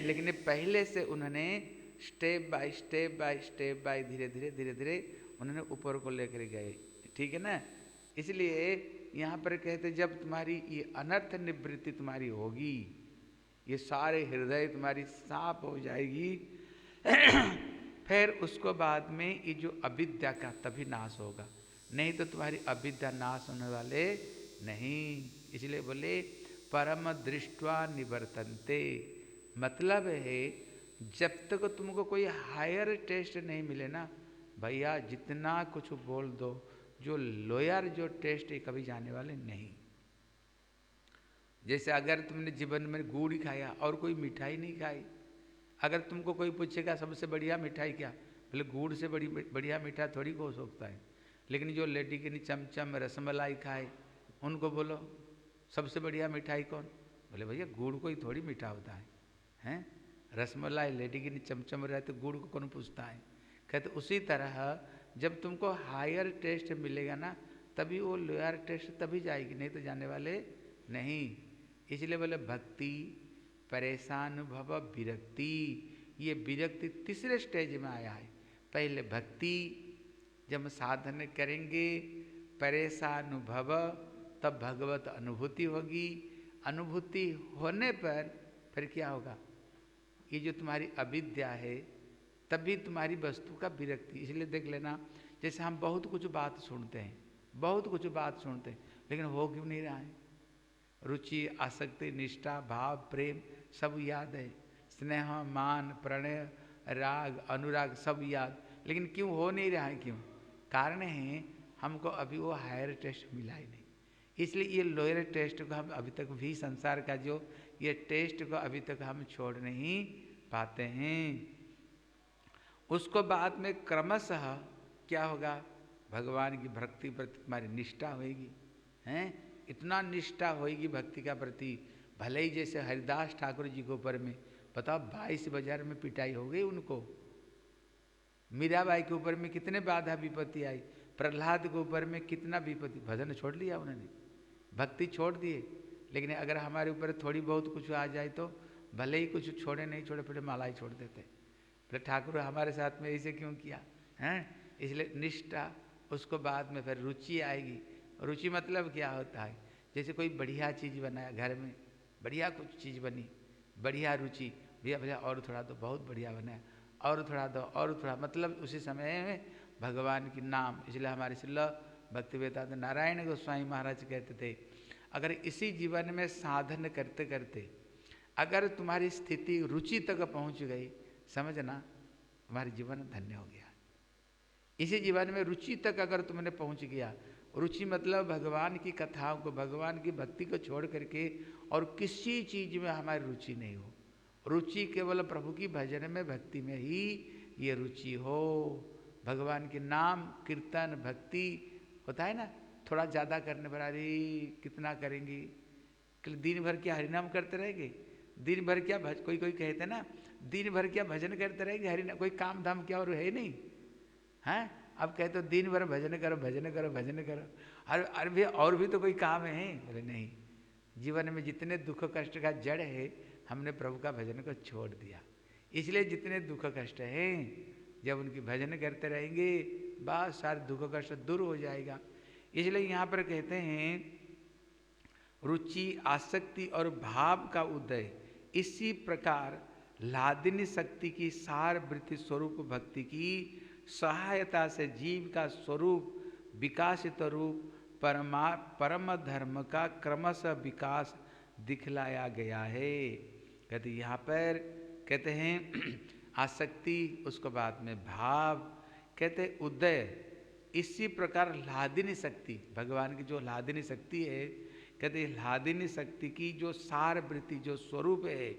लेकिन पहले से उन्होंने step by step by step by धीरे धीरे धीरे धीरे उन्होंने ऊपर को लेकर गए, ठीक है ना। इसलिए यहाँ पर कहते जब तुम्हारी ये अनर्थ निवृत्ति तुम्हारी होगी, ये सारे हृदय तुम्हारी साफ हो जाएगी फिर उसको बाद में ये जो अविद्या का तभी नाश होगा, नहीं तो तुम्हारी अविद्या नाश होने वाले नहीं। इसलिए बोले परम दृष्टवा निवर्तन्ते, मतलब है जब तक तुमको कोई हायर टेस्ट नहीं मिले ना भैया, जितना कुछ बोल दो, जो लोअर जो टेस्ट है कभी जाने वाले नहीं। जैसे अगर तुमने जीवन में गुड़ ही खाया और कोई मिठाई नहीं खाई, अगर तुमको कोई पूछेगा सबसे बढ़िया मिठाई क्या, बोले गुड़ से बढ़िया मिठाई थोड़ी हो सकता है। लेकिन जो लेडी के चमचम रसमलाई खाए उनको बोलो सबसे बढ़िया मिठाई कौन, बोले भैया गुड़ को ही थोड़ी मीठा होता है, हैं? रसमलाई लेडी के चमचम रहे तो गुड़ को कौन पूछता है। कहते उसी तरह जब तुमको हायर टेस्ट मिलेगा ना तभी वो लोअर टेस्ट तभी जाएगी, नहीं तो जाने वाले नहीं। इसलिए बोले भक्ति परेशान भव विरक्ति, ये विरक्ति तीसरे स्टेज में आया है। पहले भक्ति जब साधन करेंगे परेशान भव, तब भगवत अनुभूति होगी। अनुभूति होने पर फिर क्या होगा, ये जो तुम्हारी अविद्या है तभी तुम्हारी वस्तु का विरक्ति। इसलिए देख लेना, जैसे हम बहुत कुछ बात सुनते हैं, बहुत कुछ बात सुनते हैं, लेकिन हो क्यों नहीं रहा है? रुचि आसक्ति निष्ठा भाव प्रेम सब याद है, स्नेह मान प्रणय राग अनुराग सब याद, लेकिन क्यों हो नहीं रहा है? क्यों? कारण है हमको अभी वो हायर टेस्ट मिला ही नहीं। इसलिए ये लोअर टेस्ट को हम अभी तक भी, संसार का जो ये टेस्ट को अभी तक हम छोड़ नहीं पाते हैं। उसको बाद में क्रमशः क्या होगा, भगवान की भक्ति प्रति तुम्हारी निष्ठा होगी, हैं? इतना निष्ठा होगी भक्ति का प्रति, भले ही जैसे हरिदास ठाकुर जी के ऊपर में बताओ 22 बाजार में पिटाई हो गई उनको, मीराबाई के ऊपर में कितने बाधा विपत्ति आई, प्रहलाद के ऊपर में कितना विपत्ति, भजन छोड़ लिया उन्होंने, भक्ति छोड़ दिए। लेकिन अगर हमारे ऊपर थोड़ी बहुत कुछ आ जाए तो भले ही कुछ छोड़े नहीं छोड़े, फिर माला ही छोड़ देते। फिर ठाकुर हमारे साथ में ऐसे क्यों किया, हैं? इसलिए निष्ठा, उसको बाद में फिर रुचि आएगी। रुचि मतलब क्या होता है, जैसे कोई बढ़िया चीज़ बनाया घर में, बढ़िया कुछ चीज़ बनी, बढ़िया रुचि, भैया भैया और थोड़ा दो, बहुत बढ़िया बनाया, और थोड़ा दो और थोड़ा, मतलब उसी समय में भगवान की नाम। इसलिए हमारे श्रील भक्तिवेदांत नारायण गोस्वामी महाराज कहते थे, अगर इसी जीवन में साधन करते करते अगर तुम्हारी स्थिति रुचि तक पहुंच गई, समझना तुम्हारी जीवन धन्य हो गया। इसी जीवन में रुचि तक अगर तुमने पहुंच गया, रुचि मतलब भगवान की कथाओं को, भगवान की भक्ति को छोड़ करके और किसी चीज में हमारी रुचि नहीं हो, रुचि केवल प्रभु की भजन में भक्ति में ही ये रुचि हो। भगवान के नाम कीर्तन भक्ति होता है ना, थोड़ा ज़्यादा करने पर अरे कितना करेंगे, दिन भर क्या हरिनाम करते रहेंगे, दिन भर क्या कोई कहते ना दिन भर क्या भजन करते रहेंगे, हरिनाम कोई काम धाम क्या और है नहीं, हैं? अब कहते हो दिन भर भजन करो भजन करो भजन करो, अरे और भी तो कोई काम है? बोले नहीं, जीवन में जितने दुख कष्ट का जड़ है हमने प्रभु का भजन को छोड़ दिया। इसलिए जितने दुख कष्ट हैं जब उनकी भजन करते रहेंगे बस सारे दुख कष्ट दूर हो जाएगा। इसलिए यहाँ पर कहते हैं रुचि आसक्ति और भाव का उदय, इसी प्रकार लादिनी शक्ति की सार वृत्ति स्वरूप भक्ति की सहायता से जीव का स्वरूप विकासित रूप परम धर्म का क्रमशः विकास दिखलाया गया है। कहते यहाँ पर कहते हैं आसक्ति, उसको बाद में भाव, कहते उदय। इसी प्रकार लादिनी शक्ति, भगवान की जो लादिनी शक्ति है, कहते लादिनी शक्ति की जो सार वृत्ति, जो स्वरूप है,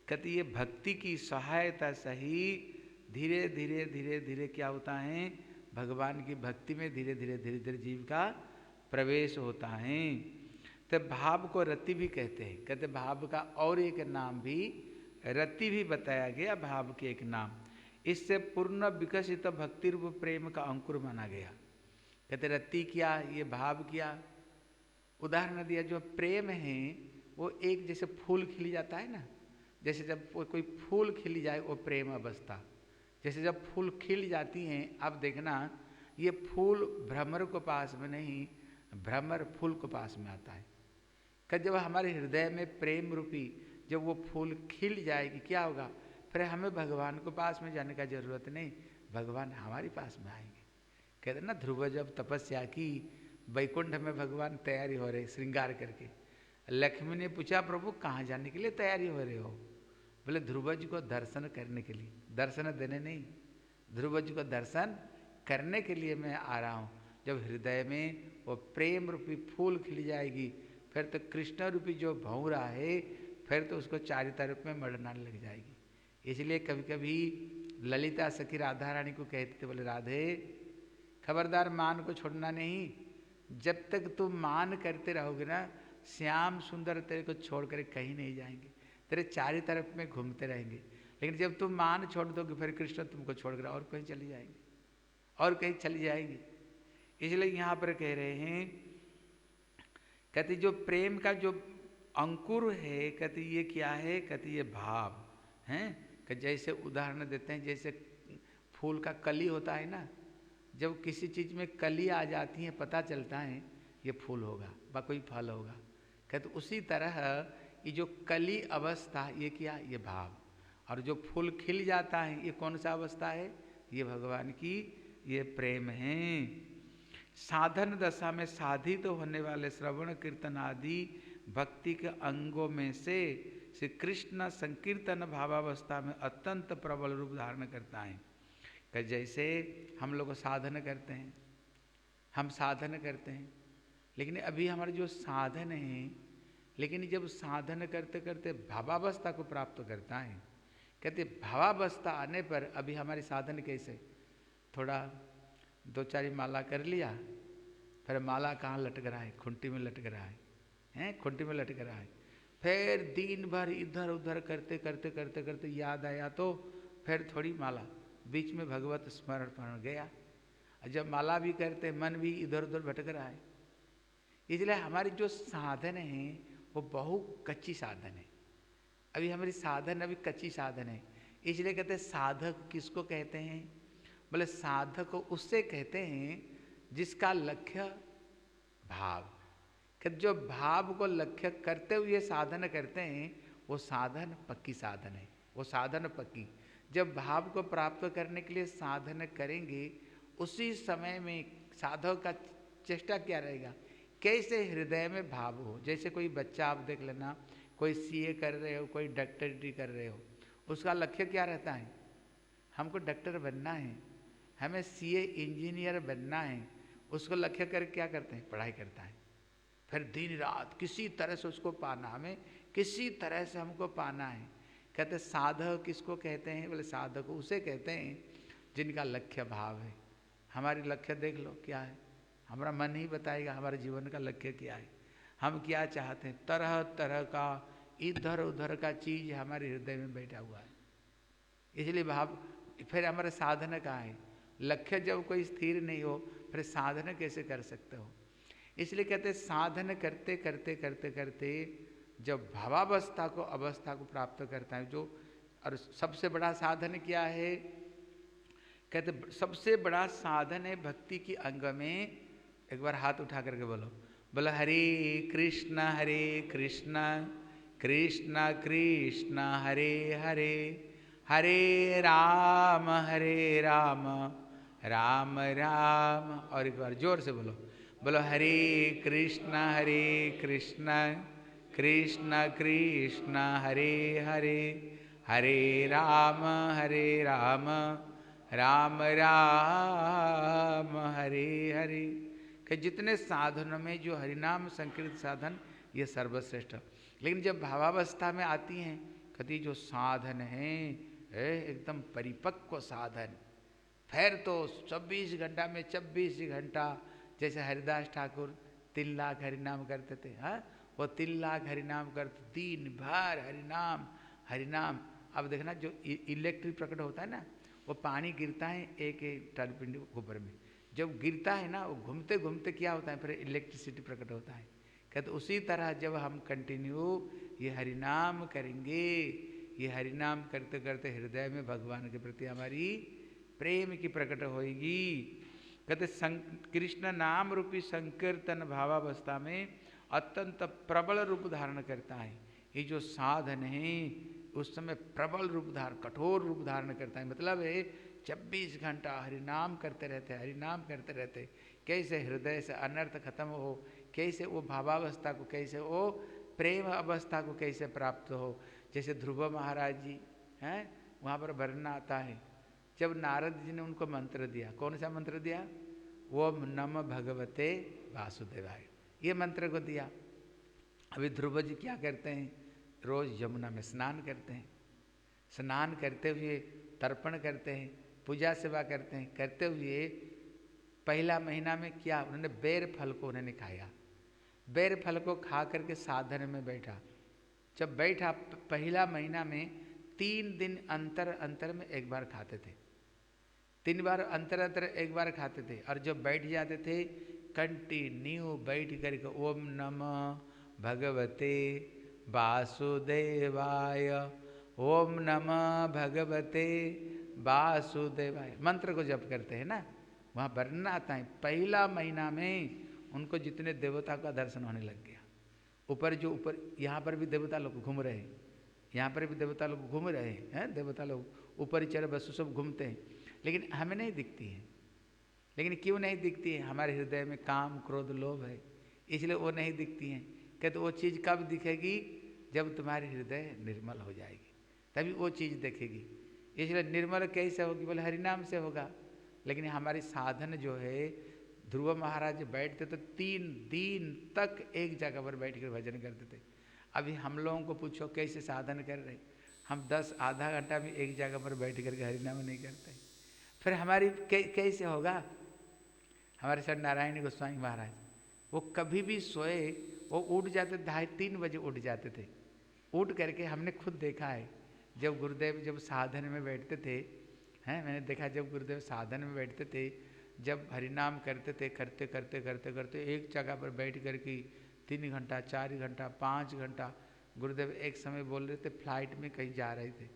कहते ये भक्ति की सहायता से ही धीरे धीरे धीरे धीरे क्या होता है, भगवान की भक्ति में धीरे धीरे धीरे धीरे जीव का प्रवेश होता है। तो भाव को रति भी कहते हैं। कहते भाव का और एक नाम भी रति भी बताया गया, भाव के एक नाम। इससे पूर्ण विकसित भक्ति रूप प्रेम का अंकुर माना गया। कहते रति क्या, ये भाव क्या। उदाहरण दिया, जो प्रेम है वो एक जैसे फूल खिल जाता है ना, जैसे जब कोई फूल खिल जाए वो प्रेम अवस्था। जैसे जब फूल खिल जाती हैं, अब देखना ये फूल भ्रमर को पास में नहीं, भ्रमर फूल को पास में आता है। कि जब हमारे हृदय में प्रेम रूपी जब वो फूल खिल जाएगी, क्या होगा, फिर हमें भगवान को पास में जाने का जरूरत नहीं, भगवान हमारे पास में आएंगे। कहते ना ध्रुव जब तपस्या की, वैकुंठ में भगवान तैयारी हो रहे श्रृंगार करके। लक्ष्मी ने पूछा प्रभु कहाँ जाने के लिए तैयारी हो रहे हो? बोले ध्रुव जी को दर्शन करने के लिए। दर्शन देने नहीं, ध्रुव जी को दर्शन करने के लिए मैं आ रहा हूँ। जब हृदय में वो प्रेम रूपी फूल खिल जाएगी, फिर तो कृष्ण रूपी जो भौरा है, फिर तो उसको चारिता रूप में मरनाने लग जाएगी। इसलिए कभी कभी ललिता सखी राधा रानी को कहते थे, बोले राधे खबरदार मान को छोड़ना नहीं, जब तक तुम मान करते रहोगे ना, श्याम सुंदर तेरे को छोड़कर कहीं नहीं जाएंगे, तेरे चारों तरफ में घूमते रहेंगे। लेकिन जब तुम मान छोड़ दोगे, फिर कृष्ण तुमको छोड़कर और कहीं चले जाएंगे, और कहीं चली जाएंगे। इसलिए यहाँ पर कह रहे हैं, कहते जो प्रेम का जो अंकुर है, कहते ये क्या है, कहते ये भाव हैं। कि जैसे उदाहरण देते हैं, जैसे फूल का कली होता है ना, जब किसी चीज़ में कली आ जाती है पता चलता है ये फूल होगा व कोई फल होगा। कहते उसी तरह ये जो कली अवस्था, ये क्या, ये भाव। और जो फूल खिल जाता है, ये कौन सा अवस्था है, ये भगवान की ये प्रेम है। साधन दशा में साधित होने वाले श्रवण कीर्तन आदि भक्ति के अंगों में से श्री कृष्ण संकीर्तन भावावस्था में अत्यंत प्रबल रूप धारण करता है। कि जैसे हम लोग साधन करते हैं, हम साधन करते हैं, लेकिन अभी हमारे जो साधन है, लेकिन जब साधन करते करते भावावस्था को प्राप्त करता है, कहते भावावस्था आने पर अभी हमारी साधन कैसे, थोड़ा दो चार माला कर लिया, फिर माला कहाँ लटक रहा है, खुंटी में लटक रहा है, खुंटी में लटक रहा है। फिर दिन भर इधर उधर करते करते करते करते याद आया तो फिर थोड़ी माला, बीच में भगवत स्मरण पड़ गया। जब माला भी करते मन भी इधर उधर भटक रहा है। इसलिए हमारी जो साधन है वो बहु कच्ची साधन है, अभी हमारी साधन अभी कच्ची साधन है। इसलिए कहते हैं साधक किसको कहते हैं, बोले साधक उससे कहते हैं जिसका लक्ष्य भाव। कि जो भाव को लक्ष्य करते हुए साधन करते हैं, वो साधन पक्की साधन है, वो साधन पक्की। जब भाव को प्राप्त करने के लिए साधन करेंगे, उसी समय में साधक का चेष्टा क्या रहेगा, कैसे हृदय में भाव हो। जैसे कोई बच्चा आप देख लेना, कोई सीए कर रहे हो, कोई डॉक्टरी कर रहे हो, उसका लक्ष्य क्या रहता है, हमको डॉक्टर बनना है, हमें सीए इंजीनियर बनना है। उसको लक्ष्य कर क्या करते हैं, पढ़ाई करता है, फिर दिन रात किसी तरह से उसको पाना, हमें किसी तरह से हमको पाना है। कहते साधक किसको कहते हैं, बोले साधक उसे कहते हैं जिनका लक्ष्य भाव है। हमारी लक्ष्य देख लो क्या है, हमारा मन ही बताएगा हमारे जीवन का लक्ष्य क्या है, हम क्या चाहते हैं। तरह तरह का इधर उधर का चीज हमारे हृदय में बैठा हुआ है। इसलिए भाव, फिर हमारे साधन कहाँ है, लक्ष्य जब कोई स्थिर नहीं हो, फिर साधन कैसे कर सकते हो। इसलिए कहते साधन करते करते करते करते जब भावावस्था को अवस्था को प्राप्त करता है, जो और सबसे बड़ा साधन क्या है, कहते सबसे बड़ा साधन है भक्ति की अंग में। एक बार हाथ उठा करके बोलो, बोलो हरे कृष्ण कृष्ण कृष्ण हरे हरे, हरे राम राम राम। और एक बार जोर से बोलो, बोलो हरे कृष्ण कृष्ण कृष्ण हरे हरे, हरे राम राम राम हरे हरे। कि जितने साधनों में जो हरिनाम संकीर्त साधन ये सर्वश्रेष्ठ। लेकिन जब भावावस्था में आती हैं कहती जो साधन है एकदम परिपक्व साधन, फिर तो 24 घंटा में 24 घंटा, जैसे हरिदास ठाकुर 3 लाख हरिनाम करते थे। हाँ, वो 3 लाख हरिनाम करते, दिन भर हरिनाम हरिनाम। अब देखना जो इलेक्ट्रिक प्रकट होता है ना, वो पानी गिरता है एक टर्बिन के ऊपर में, जब गिरता है ना वो घूमते घूमते क्या होता है फिर इलेक्ट्रिसिटी प्रकट होता है। कहते उसी तरह जब हम कंटिन्यू ये हरिनाम करेंगे, ये हरिनाम करते करते हृदय में भगवान के प्रति हमारी प्रेम की प्रकट होएगी। कहते कृष्ण नाम रूपी संकीर्तन भावावस्था में अत्यंत प्रबल रूप धारण करता है। ये जो साधन है उस समय प्रबल रूप धारण, कठोर रूप धारण करता है। मतलब है 24 घंटा हरिनाम करते रहते, हरिनाम करते रहते। कैसे हृदय से अनर्थ खत्म हो, कैसे वो भावावस्था को, कैसे वो प्रेम अवस्था को कैसे प्राप्त हो। जैसे ध्रुव महाराज जी हैं, वहाँ पर वर्णन आता है जब नारद जी ने उनको मंत्र दिया। कौन सा मंत्र दिया? ओम नमः भगवते वासुदेवाय, ये मंत्र को दिया। अभी ध्रुव जी क्या करते हैं? रोज यमुना में स्नान करते हैं, स्नान करते हुए तर्पण करते हैं, पूजा सेवा करते हैं। करते हुए पहला महीना में क्या उन्होंने बेर फल को उन्होंने खाया। बेर फल को खा करके साधन में बैठा। जब बैठा पहला महीना में 3 दिन अंतर अंतर में एक बार खाते थे, 3 बार अंतर अंतर एक बार खाते थे। और जब बैठ जाते थे कंटिन्यू बैठ करके ओम नमः भगवते वासुदेवाय, ओम नमः भगवते वासुदेवाय मंत्र को जप करते हैं ना। वहाँ वर्णन आता है पहला महीना में उनको जितने देवता का दर्शन होने लग गया। ऊपर जो ऊपर यहाँ पर भी देवता लोग घूम रहे हैं, यहाँ पर भी देवता लोग घूम रहे हैं, देवता लोग ऊपर चढ़ वस्तु सब घूमते हैं, लेकिन हमें नहीं दिखती है। लेकिन क्यों नहीं दिखती है? हमारे हृदय में काम क्रोध लोभ है, इसलिए वो नहीं दिखती हैं। कहते वो चीज़ कब दिखेगी? जब तुम्हारी हृदय निर्मल हो जाएगी, तभी वो चीज़ दिखेगी। इसलिए निर्मल कैसे होगी? बोले हरिनाम से होगा। लेकिन हमारी साधन जो है, ध्रुव महाराज बैठते तो 3 दिन तक एक जगह पर बैठ कर भजन करते थे। अभी हम लोगों को पूछो कैसे साधन कर रहे, हम 10 आधा घंटा में एक जगह पर बैठ करके हरिनाम नहीं करते, फिर हमारी कैसे होगा? हमारे सर नारायण गोस्वामी महाराज वो कभी भी सोए, वो उठ जाते 2:30-3 बजे उठ जाते थे। उठ करके हमने खुद देखा है जब गुरुदेव जब साधन में बैठते थे, हैं, मैंने देखा जब गुरुदेव साधन में बैठते थे, जब हरिनाम करते थे, करते करते करते करते एक जगह पर बैठ कर के 3 घंटा 4 घंटा 5 घंटा। गुरुदेव एक समय बोल रहे थे फ्लाइट में कहीं जा रहे थे,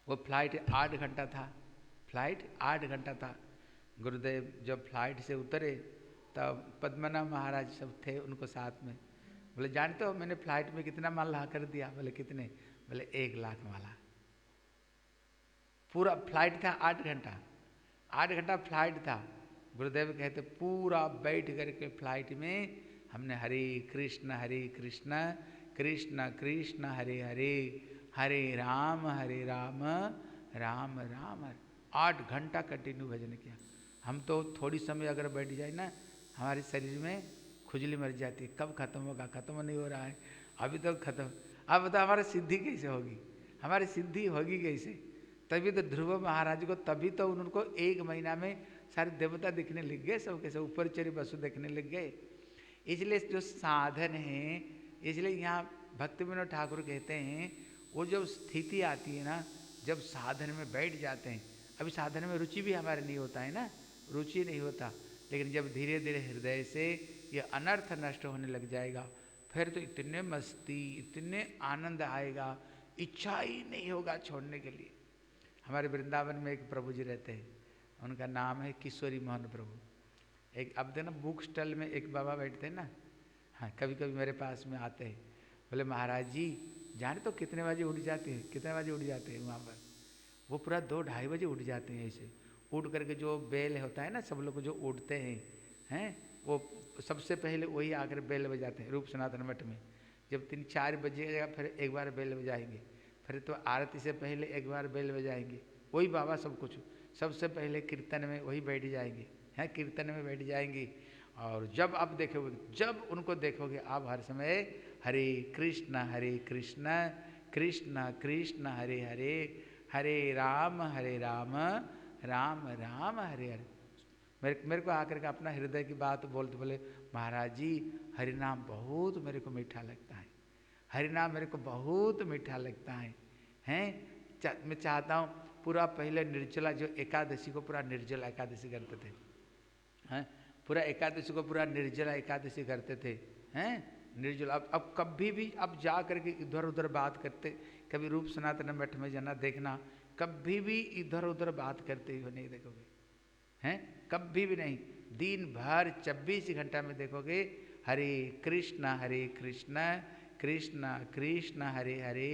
वो फ्लाइट 8 घंटा था, फ्लाइट 8 घंटा था। गुरुदेव जब फ्लाइट से उतरे तब पद्मनाभ महाराज सब थे उनको साथ में। बोले जानते हो मैंने फ्लाइट में कितना माल ला कर दिया? बोले कितने? बोले 1 लाख माला। पूरा फ्लाइट था 8 घंटा, 8 घंटा फ्लाइट था। गुरुदेव कहते पूरा बैठ करके फ्लाइट में हमने हरे कृष्ण कृष्ण कृष्ण हरे हरे, हरे राम राम राम हरे। 8 घंटा कंटिन्यू भजन किया। हम तो थोड़ी समय अगर बैठ जाए ना, हमारे शरीर में खुजली मर जाती है, कब खत्म होगा, खत्म नहीं हो रहा है, अभी तक खत्म। अब बताओ हमारी सिद्धि कैसे होगी? हमारी सिद्धि होगी कैसे? तभी तो ध्रुव महाराज को, तभी तो उनको 1 महीना में सारे देवता दिखने लग गए, सब कैसे ऊपर चढ़ी वसु देखने लग गए। इसलिए जो साधन है, इसलिए यहाँ भक्ति विनोद ठाकुर कहते हैं वो जब स्थिति आती है ना, जब साधन में बैठ जाते हैं, अभी साधन में रुचि भी हमारे नहीं होता है ना, रुचि नहीं होता, लेकिन जब धीरे धीरे हृदय से ये अनर्थ नष्ट होने लग जाएगा, फिर तो इतने मस्ती, इतने आनंद आएगा, इच्छा ही नहीं होगा छोड़ने के लिए। हमारे वृंदावन में एक प्रभु जी रहते हैं, उनका नाम है किशोरी मोहन प्रभु। एक अब देखना बुक स्टॉल में एक बाबा बैठते हैं ना, हाँ कभी कभी मेरे पास में आते हैं। बोले महाराज जी जाने तो कितने बजे उठ जाते हैं? कितने बजे उठ जाते हैं? वहाँ पर वो पूरा 2-2:30 बजे उठ जाते हैं। ऐसे उठ करके जो बेल होता है ना, सब लोग जो उठते हैं वो सबसे पहले वही आकर बेल बजाते हैं। रूप सनातन मठ में जब 3-4 बजेगा फिर एक बार बेल बजाएंगे, फिर तो आरती से पहले एक बार बेल बजाएंगे, वही बाबा सब कुछ। सबसे पहले कीर्तन में वही बैठ जाएंगे, हैं, कीर्तन में बैठ जाएंगे। और जब आप देखोगे, जब उनको देखोगे आप हर समय हरे कृष्ण कृष्ण कृष्ण हरे हरे, हरे राम राम राम हरे हरे। मेरे को आकर के अपना हृदय की बात बोलते बोले, महाराज जी हरिनाम बहुत मेरे को मीठा लगता है, हरिनाम मेरे को बहुत मीठा लगता है। हैं, मैं चाहता हूँ पूरा पहले निर्जला, जो एकादशी को पूरा निर्जला एकादशी करते थे, हैं, पूरा एकादशी को पूरा निर्जला एकादशी करते थे, हैं, निर्जला। अब कभी भी अब जा करके इधर उधर बात करते, कभी रूप सनातन मठ में जाना देखना, कभी भी इधर उधर बात करते हुए नहीं देखोगे, हैं, कभी भी नहीं। दिन भर 24 घंटा में देखोगे हरे कृष्ण कृष्ण कृष्ण हरे हरे,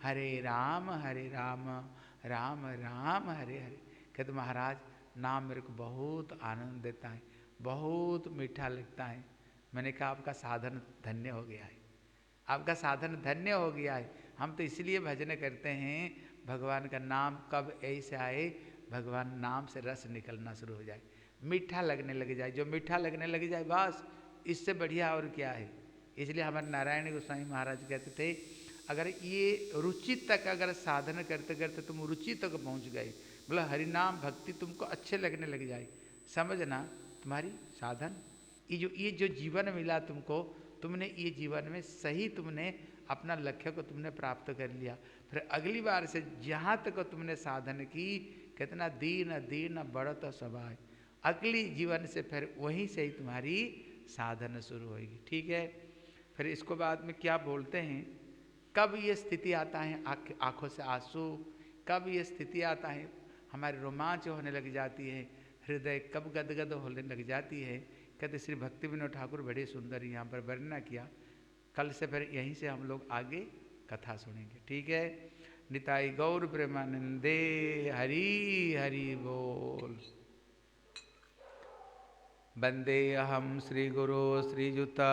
हरे राम राम राम हरे हरे। कहते महाराज नाम मेरे को बहुत आनंद देता है, बहुत मीठा लगता है। मैंने कहा आपका साधन धन्य हो गया है, आपका साधन धन्य हो गया है। हम तो इसलिए भजन करते हैं, भगवान का नाम कब ऐसे आए, भगवान नाम से रस निकलना शुरू हो जाए, मीठा लगने लग जाए। जो मीठा लगने लग जाए बस इससे बढ़िया और क्या है। इसलिए हमारे नारायण गोस्वामी महाराज कहते थे, अगर ये रुचि तक अगर साधन करते करते तुम रुचि तक पहुंच गए, मतलब हरिनाम भक्ति तुमको अच्छे लगने लग जाए, समझना तुम्हारी साधन, ये जो जीवन मिला तुमको, तुमने ये जीवन में सही तुमने अपना लक्ष्य को तुमने प्राप्त कर लिया। फिर अगली बार से जहाँ तक तुमने साधन की, कितना दीन दीन बढ़त सबाय, अगली जीवन से फिर वहीं से ही तुम्हारी साधन शुरू होगी। ठीक है, फिर इसको बाद में क्या बोलते हैं, कब ये स्थिति आता है आँखों से आंसू, कब ये स्थिति आता है हमारी रोमांच होने लग जाती है, हृदय कब गदगद होने लग जाती है। कहते श्री भक्ति विनोद ठाकुर बड़े सुंदर यहाँ पर वर्णना किया। कल से फिर यहीं से हम लोग आगे कथा सुनेंगे। ठीक है, निताई गौर प्रेमानंदे, हरि हरि बोल। वंदे अहम श्री गुरु श्रीयुता